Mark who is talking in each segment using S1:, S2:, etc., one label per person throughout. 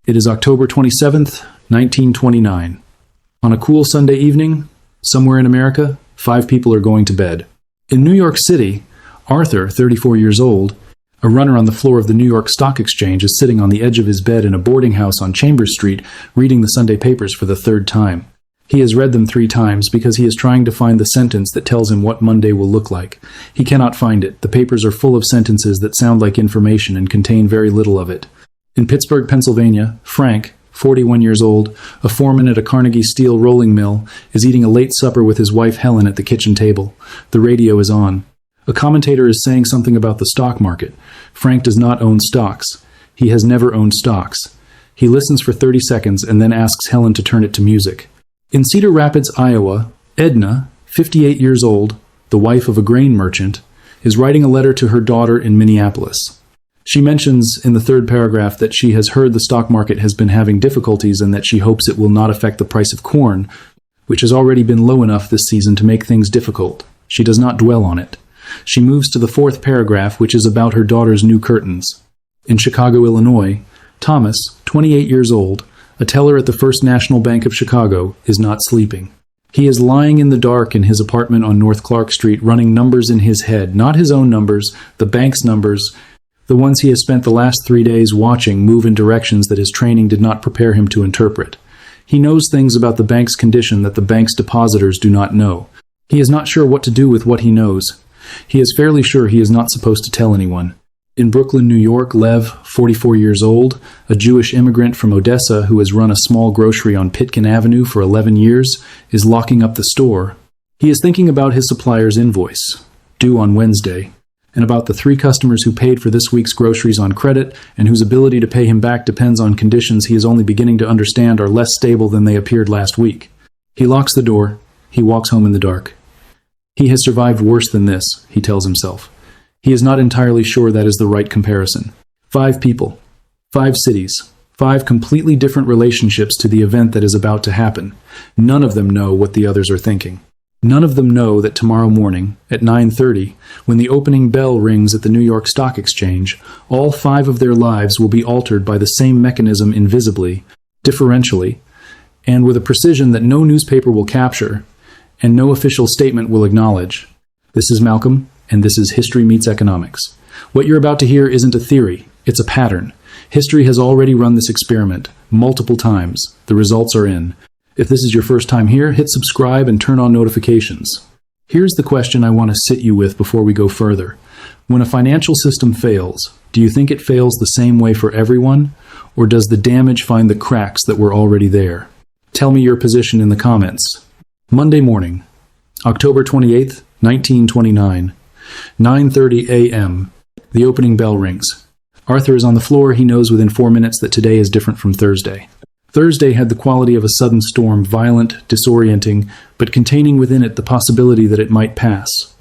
S1: It is October 27th, 1929. On a cool Sunday evening, somewhere in America, 5 people are going to bed. In New York City, Arthur, 34 years old, a runner on the floor of the New York Stock Exchange, is sitting on the edge of his bed in a boarding house on Chambers Street, reading the Sunday papers for the 3rd time. He has read them 3 times because he is trying to find the sentence that tells him what Monday will look like. He cannot find it. The papers are full of sentences that sound like information and contain very little of it. In Pittsburgh, Pennsylvania, Frank, 41 years old, a foreman at a Carnegie steel rolling mill, is eating a late supper with his wife Helen at the kitchen table. The radio is on. A commentator is saying something about the stock market. Frank does not own stocks. He has never owned stocks. He listens for 30 seconds and then asks Helen to turn it to music. In Cedar Rapids, Iowa, Edna, 58 years old, the wife of a grain merchant, is writing a letter to her daughter in Minneapolis. She mentions in the 3rd paragraph that she has heard the stock market has been having difficulties and that she hopes it will not affect the price of corn, which has already been low enough this season to make things difficult. She does not dwell on it. She moves to the 4th paragraph, which is about her daughter's new curtains. In Chicago, Illinois, Thomas, 28 years old, a teller at the First National Bank of Chicago, is not sleeping. He is lying in the dark in his apartment on North Clark Street, running numbers in his head, not his own numbers, the bank's numbers, the ones he has spent the last 3 days watching move in directions that his training did not prepare him to interpret. He knows things about the bank's condition that the bank's depositors do not know. He is not sure what to do with what he knows. He is fairly sure he is not supposed to tell anyone. In Brooklyn, New York, Lev, 44 years old, a Jewish immigrant from Odessa who has run a small grocery on Pitkin Avenue for 11 years, is locking up the store. He is thinking about his supplier's invoice, due on Wednesday, and about the 3 customers who paid for this week's groceries on credit and whose ability to pay him back depends on conditions he is only beginning to understand are less stable than they appeared last week. He locks the door. He walks home in the dark. He has survived worse than this, he tells himself. He is not entirely sure that is the right comparison. 5 people, 5 cities, 5 completely different relationships to the event that is about to happen. None of them know what the others are thinking. None of them know that tomorrow morning, at 9:30, when the opening bell rings at the New York Stock Exchange, all 5 of their lives will be altered by the same mechanism invisibly, differentially, and with a precision that no newspaper will capture, and no official statement will acknowledge. This is Malcolm, and this is History Meets Economics. What you're about to hear isn't a theory, it's a pattern. History has already run this experiment multiple times. The results are in. If this is your first time here, hit subscribe and turn on notifications. Here's the question I want to sit you with before we go further. When a financial system fails, do you think it fails the same way for everyone, or does the damage find the cracks that were already there? Tell me your position in the comments. Monday morning, October 28th, 1929, 9:30 a.m. The opening bell rings. Arthur is on the floor. He knows within 4 minutes that today is different from Thursday. Thursday had the quality of a sudden storm, violent, disorienting, but containing within it the possibility that it might pass.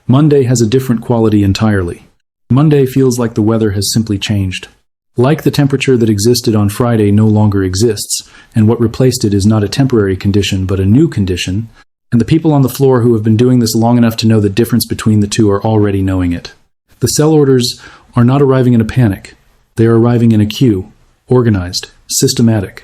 S1: Monday has a different quality entirely. Monday feels like the weather has simply changed. Like the temperature that existed on Friday no longer exists, and what replaced it is not a temporary condition but a new condition, and the people on the floor who have been doing this long enough to know the difference between the two are already knowing it. The sell orders are not arriving in a panic. They are arriving in a queue, organized, systematic.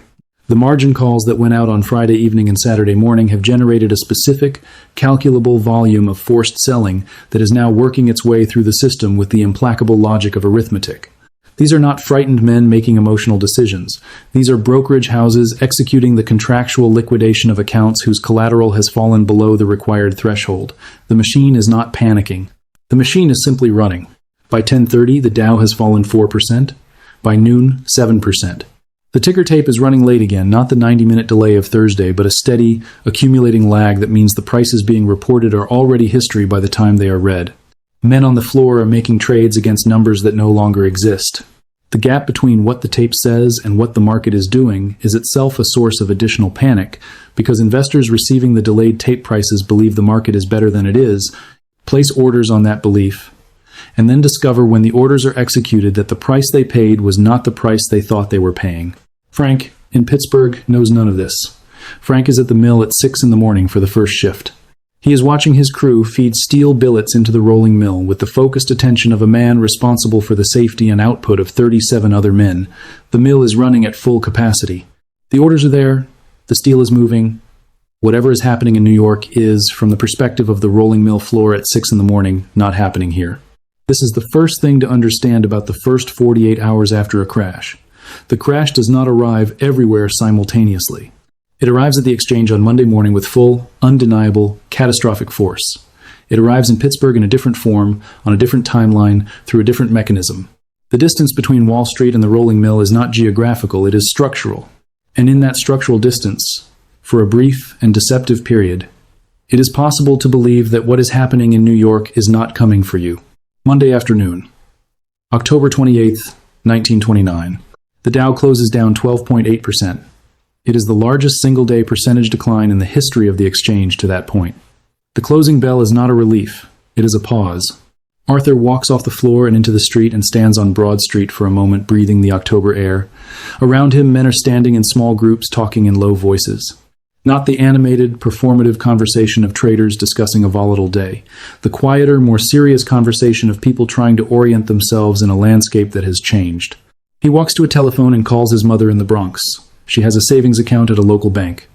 S1: The margin calls that went out on Friday evening and Saturday morning have generated a specific, calculable volume of forced selling that is now working its way through the system with the implacable logic of arithmetic. These are not frightened men making emotional decisions. These are brokerage houses executing the contractual liquidation of accounts whose collateral has fallen below the required threshold. The machine is not panicking. The machine is simply running. By 10:30, the Dow has fallen 4%. By noon, 7%. The ticker tape is running late again, not the 90-minute delay of Thursday, but a steady, accumulating lag that means the prices being reported are already history by the time they are read. Men on the floor are making trades against numbers that no longer exist. The gap between what the tape says and what the market is doing is itself a source of additional panic, because investors receiving the delayed tape prices believe the market is better than it is, place orders on that belief, and then discover when the orders are executed that the price they paid was not the price they thought they were paying. Frank, in Pittsburgh, knows none of this. Frank is at the mill at 6 in the morning for the first shift. He is watching his crew feed steel billets into the rolling mill with the focused attention of a man responsible for the safety and output of 37 other men. The mill is running at full capacity. The orders are there. The steel is moving. Whatever is happening in New York is, from the perspective of the rolling mill floor at 6 in the morning, not happening here. This is the first thing to understand about the first 48 hours after a crash. The crash does not arrive everywhere simultaneously. It arrives at the exchange on Monday morning with full, undeniable, catastrophic force. It arrives in Pittsburgh in a different form, on a different timeline, through a different mechanism. The distance between Wall Street and the rolling mill is not geographical, it is structural. And in that structural distance, for a brief and deceptive period, it is possible to believe that what is happening in New York is not coming for you. Monday afternoon, October 28th, 1929. The Dow closes down 12.8%. It is the largest single-day percentage decline in the history of the exchange to that point. The closing bell is not a relief. It is a pause. Arthur walks off the floor and into the street and stands on Broad Street for a moment, breathing the October air. Around him, men are standing in small groups, talking in low voices. Not the animated, performative conversation of traders discussing a volatile day. The quieter, more serious conversation of people trying to orient themselves in a landscape that has changed. He walks to a telephone and calls his mother in the Bronx. She has a savings account at a local bank.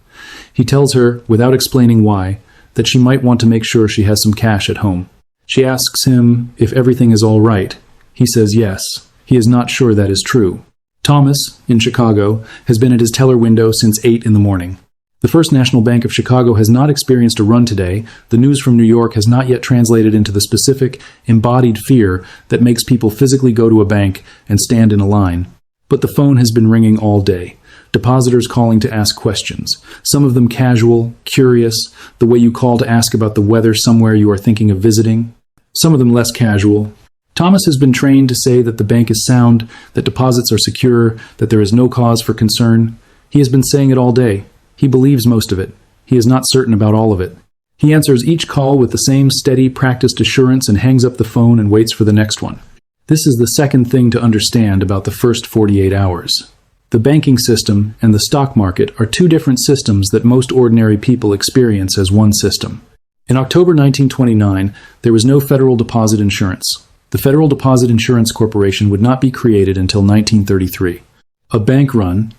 S1: He tells her, without explaining why, that she might want to make sure she has some cash at home. She asks him if everything is all right. He says yes. He is not sure that is true. Thomas, in Chicago, has been at his teller window since 8 in the morning. The First National Bank of Chicago has not experienced a run today. The news from New York has not yet translated into the specific, embodied fear that makes people physically go to a bank and stand in a line. But the phone has been ringing all day. Depositors calling to ask questions. Some of them casual, curious, the way you call to ask about the weather somewhere you are thinking of visiting. Some of them less casual. Thomas has been trained to say that the bank is sound, that deposits are secure, that there is no cause for concern. He has been saying it all day. He believes most of it. He is not certain about all of it. He answers each call with the same steady, practiced assurance and hangs up the phone and waits for the next one. This is the second thing to understand about the first 48 hours. The banking system and the stock market are two different systems that most ordinary people experience as one system. In October 1929, there was no federal deposit insurance. The Federal Deposit Insurance Corporation would not be created until 1933. A bank run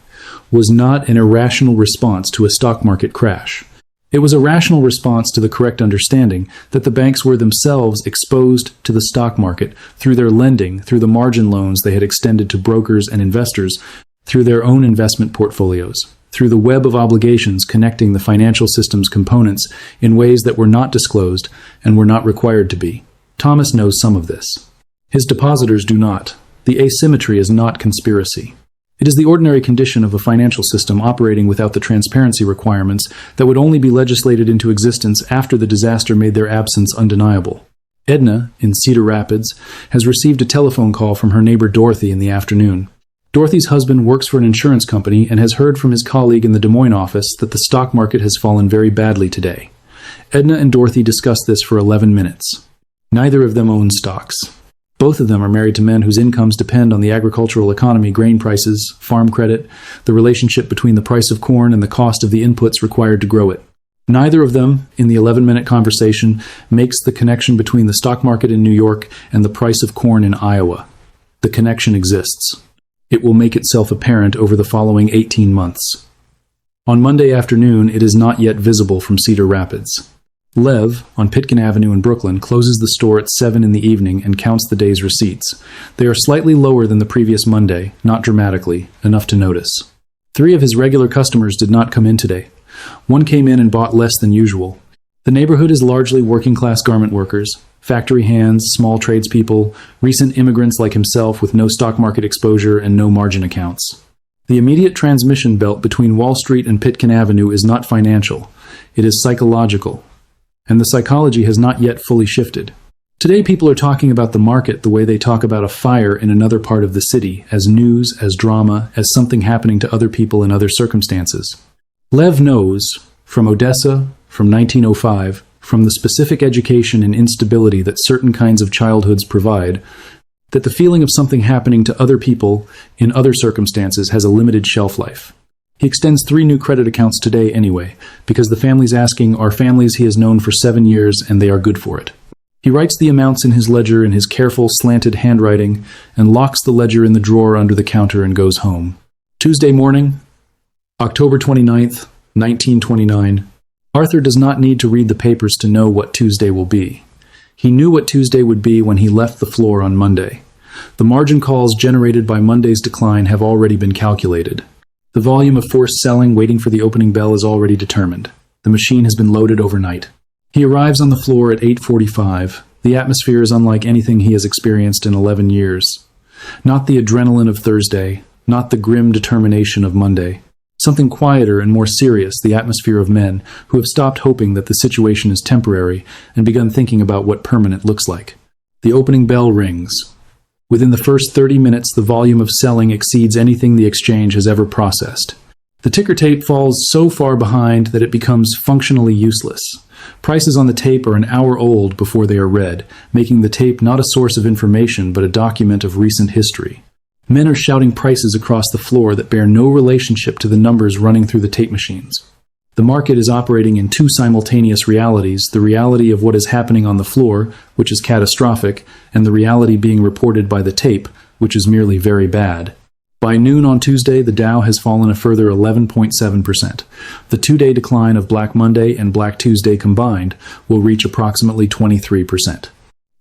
S1: was not an irrational response to a stock market crash. It was a rational response to the correct understanding that the banks were themselves exposed to the stock market through their lending, through the margin loans they had extended to brokers and investors, through their own investment portfolios, through the web of obligations connecting the financial system's components in ways that were not disclosed and were not required to be. Thomas knows some of this. His depositors do not. The asymmetry is not conspiracy. It is the ordinary condition of a financial system operating without the transparency requirements that would only be legislated into existence after the disaster made their absence undeniable. Edna, in Cedar Rapids, has received a telephone call from her neighbor Dorothy in the afternoon. Dorothy's husband works for an insurance company and has heard from his colleague in the Des Moines office that the stock market has fallen very badly today. Edna and Dorothy discuss this for 11 minutes. Neither of them own stocks. Both of them are married to men whose incomes depend on the agricultural economy, grain prices, farm credit, the relationship between the price of corn and the cost of the inputs required to grow it. Neither of them, in the 11-minute conversation, makes the connection between the stock market in New York and the price of corn in Iowa. The connection exists. It will make itself apparent over the following 18 months. On Monday afternoon, it is not yet visible from Cedar Rapids. Lev, on Pitkin Avenue in Brooklyn, closes the store at 7 in the evening and counts the day's receipts. They are slightly lower than the previous Monday, not dramatically, enough to notice. 3 of his regular customers did not come in today. One came in and bought less than usual. The neighborhood is largely working-class garment workers, factory hands, small tradespeople, recent immigrants like himself with no stock market exposure and no margin accounts. The immediate transmission belt between Wall Street and Pitkin Avenue is not financial. It is psychological. And the psychology has not yet fully shifted. Today people are talking about the market the way they talk about a fire in another part of the city, as news, as drama, as something happening to other people in other circumstances. Lev knows, from Odessa, from 1905, from the specific education and instability that certain kinds of childhoods provide, that the feeling of something happening to other people in other circumstances has a limited shelf life. He extends 3 new credit accounts today anyway, because the families asking are families he has known for 7 years and they are good for it. He writes the amounts in his ledger in his careful, slanted handwriting and locks the ledger in the drawer under the counter and goes home. Tuesday morning, October 29th, 1929. Arthur does not need to read the papers to know what Tuesday will be. He knew what Tuesday would be when he left the floor on Monday. The margin calls generated by Monday's decline have already been calculated. The volume of forced selling waiting for the opening bell is already determined. The machine has been loaded overnight. He arrives on the floor at 8:45. The atmosphere is unlike anything he has experienced in 11 years. Not the adrenaline of Thursday, not the grim determination of Monday. Something quieter and more serious, the atmosphere of men who have stopped hoping that the situation is temporary and begun thinking about what permanent looks like. The opening bell rings. Within the first 30 minutes, the volume of selling exceeds anything the exchange has ever processed. The ticker tape falls so far behind that it becomes functionally useless. Prices on the tape are an hour old before they are read, making the tape not a source of information but a document of recent history. Men are shouting prices across the floor that bear no relationship to the numbers running through the tape machines. The market is operating in 2 simultaneous realities, the reality of what is happening on the floor, which is catastrophic, and the reality being reported by the tape, which is merely very bad. By noon on Tuesday, the Dow has fallen a further 11.7%. The 2-day decline of Black Monday and Black Tuesday combined will reach approximately 23%.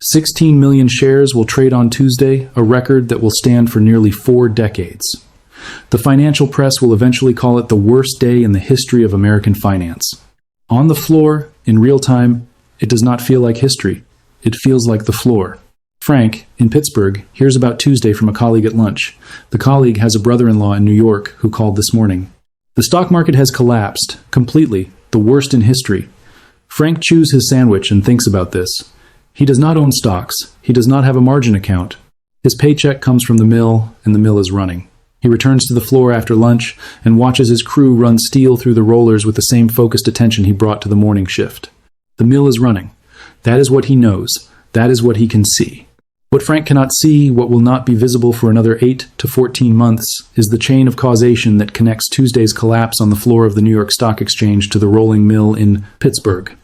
S1: 16 million shares will trade on Tuesday, a record that will stand for nearly 4 decades. The financial press will eventually call it the worst day in the history of American finance. On the floor, in real time, it does not feel like history. It feels like the floor. Frank, in Pittsburgh, hears about Tuesday from a colleague at lunch. The colleague has a brother-in-law in New York who called this morning. The stock market has collapsed, completely, the worst in history. Frank chews his sandwich and thinks about this. He does not own stocks. He does not have a margin account. His paycheck comes from the mill, and the mill is running. He returns to the floor after lunch and watches his crew run steel through the rollers with the same focused attention he brought to the morning shift. The mill is running. That is what he knows. That is what he can see. What Frank cannot see, what will not be visible for another 8 to 14 months, is the chain of causation that connects Tuesday's collapse on the floor of the New York Stock Exchange to the rolling mill in Pittsburgh.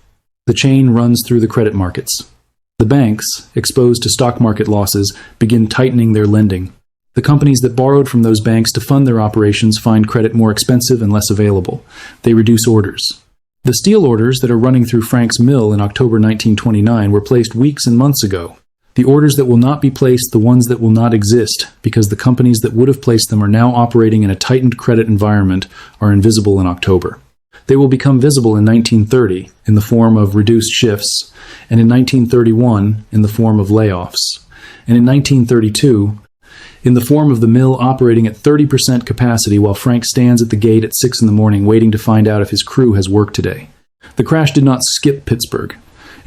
S1: The chain runs through the credit markets. The banks, exposed to stock market losses, begin tightening their lending. The companies that borrowed from those banks to fund their operations find credit more expensive and less available. They reduce orders. The steel orders that are running through Frank's mill in October 1929 were placed weeks and months ago. The orders that will not be placed, the ones that will not exist, because the companies that would have placed them are now operating in a tightened credit environment, are invisible in October. They will become visible in 1930 in the form of reduced shifts, and in 1931 in the form of layoffs, and in 1932 in the form of the mill operating at 30% capacity while Frank stands at the gate at 6 in the morning waiting to find out if his crew has work today. The crash did not skip Pittsburgh.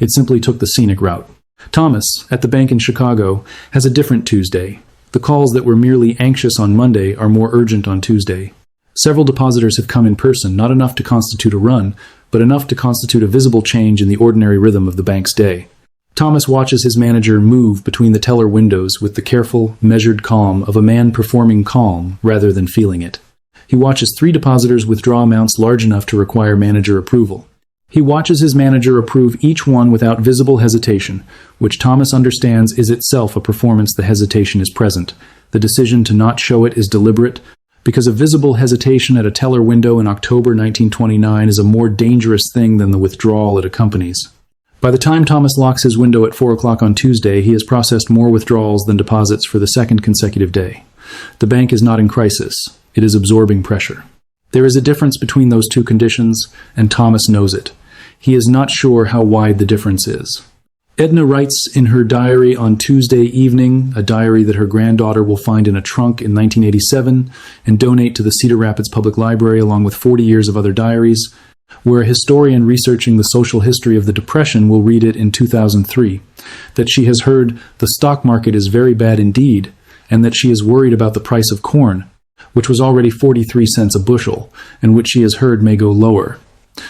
S1: It simply took the scenic route. Thomas, at the bank in Chicago, has a different Tuesday. The calls that were merely anxious on Monday are more urgent on Tuesday. Several depositors have come in person, not enough to constitute a run, but enough to constitute a visible change in the ordinary rhythm of the bank's day. Thomas watches his manager move between the teller windows with the careful, measured calm of a man performing calm rather than feeling it. He watches 3 depositors withdraw amounts large enough to require manager approval. He watches his manager approve each one without visible hesitation, which Thomas understands is itself a performance. The hesitation is present. The decision to not show it is deliberate, because a visible hesitation at a teller window in October 1929 is a more dangerous thing than the withdrawal it accompanies. By the time Thomas locks his window at 4 o'clock on Tuesday, he has processed more withdrawals than deposits for the second consecutive day. The bank is not in crisis. It is absorbing pressure. There is a difference between those 2 conditions, and Thomas knows it. He is not sure how wide the difference is. Edna writes in her diary on Tuesday evening, a diary that her granddaughter will find in a trunk in 1987 and donate to the Cedar Rapids Public Library along with 40 years of other diaries, where a historian researching the social history of the Depression will read it in 2003, that she has heard the stock market is very bad indeed, and that she is worried about the price of corn, which was already 43 cents a bushel, and which she has heard may go lower.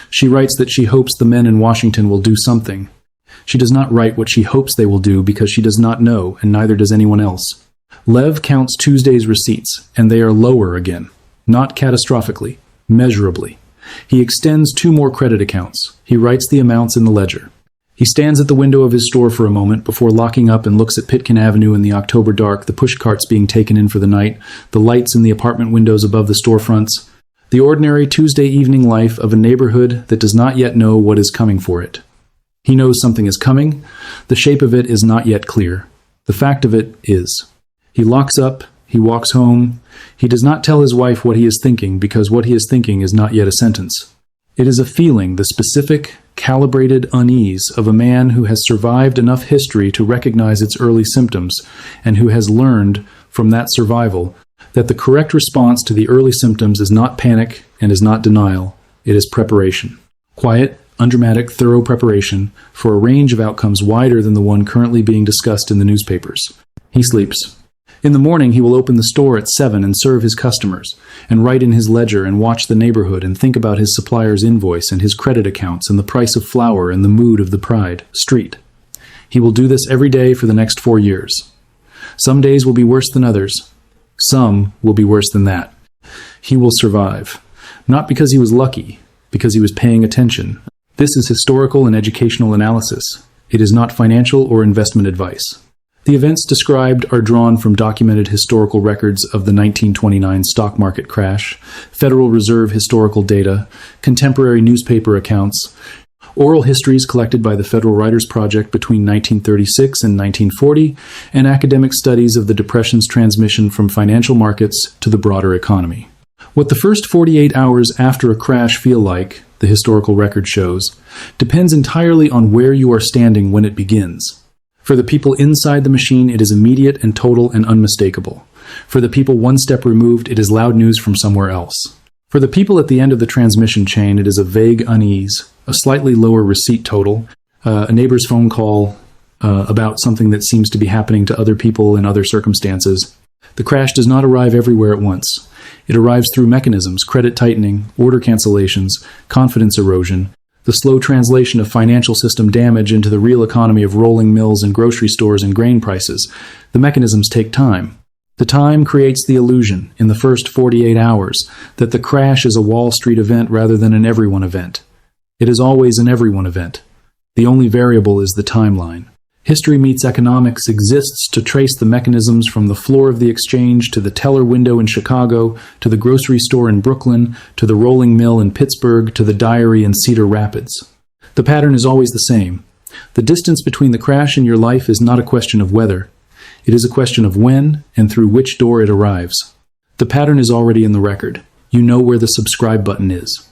S1: She writes that she hopes the men in Washington will do something. She does not write what she hopes they will do because she does not know, and neither does anyone else. Lev counts Tuesday's receipts, and they are lower again. Not catastrophically, measurably. He extends 2 more credit accounts. He writes the amounts in the ledger. He stands at the window of his store for a moment before locking up and looks at Pitkin Avenue in the October dark, the push carts being taken in for the night, the lights in the apartment windows above the storefronts, the ordinary Tuesday evening life of a neighborhood that does not yet know what is coming for it. He knows something is coming. The shape of it is not yet clear. The fact of it is. He locks up. He walks home. He does not tell his wife what he is thinking because what he is thinking is not yet a sentence. It is a feeling, the specific, calibrated unease of a man who has survived enough history to recognize its early symptoms and who has learned from that survival that the correct response to the early symptoms is not panic and is not denial. It is preparation. Quiet, undramatic, thorough preparation for a range of outcomes wider than the one currently being discussed in the newspapers. He sleeps. In the morning, he will open the store at 7 and serve his customers, and write in his ledger and watch the neighborhood and think about his supplier's invoice and his credit accounts and the price of flour and the mood of the Pride Street. He will do this every day for the next 4 years. Some days will be worse than others. Some will be worse than that. He will survive. Not because he was lucky, because he was paying attention. This is historical and educational analysis. It is not financial or investment advice. The events described are drawn from documented historical records of the 1929 stock market crash, Federal Reserve historical data, contemporary newspaper accounts, oral histories collected by the Federal Writers Project between 1936 and 1940, and academic studies of the Depression's transmission from financial markets to the broader economy. What the first 48 hours after a crash feel like, the historical record shows, depends entirely on where you are standing when it begins. For the people inside the machine, it is immediate and total and unmistakable. For the people one step removed, it is loud news from somewhere else. For the people at the end of the transmission chain, it is a vague unease, a slightly lower receipt total, a neighbor's phone call about something that seems to be happening to other people in other circumstances. The crash does not arrive everywhere at once. It arrives through mechanisms, credit tightening, order cancellations, confidence erosion, the slow translation of financial system damage into the real economy of rolling mills and grocery stores and grain prices. The mechanisms take time. The time creates the illusion, in the first 48 hours, that the crash is a Wall Street event rather than an everyone event. It is always an everyone event. The only variable is the timeline. History Meets Economics exists to trace the mechanisms from the floor of the exchange to the teller window in Chicago, to the grocery store in Brooklyn, to the rolling mill in Pittsburgh, to the diary in Cedar Rapids. The pattern is always the same. The distance between the crash in your life is not a question of whether. It is a question of when and through which door it arrives. The pattern is already in the record. You know where the subscribe button is.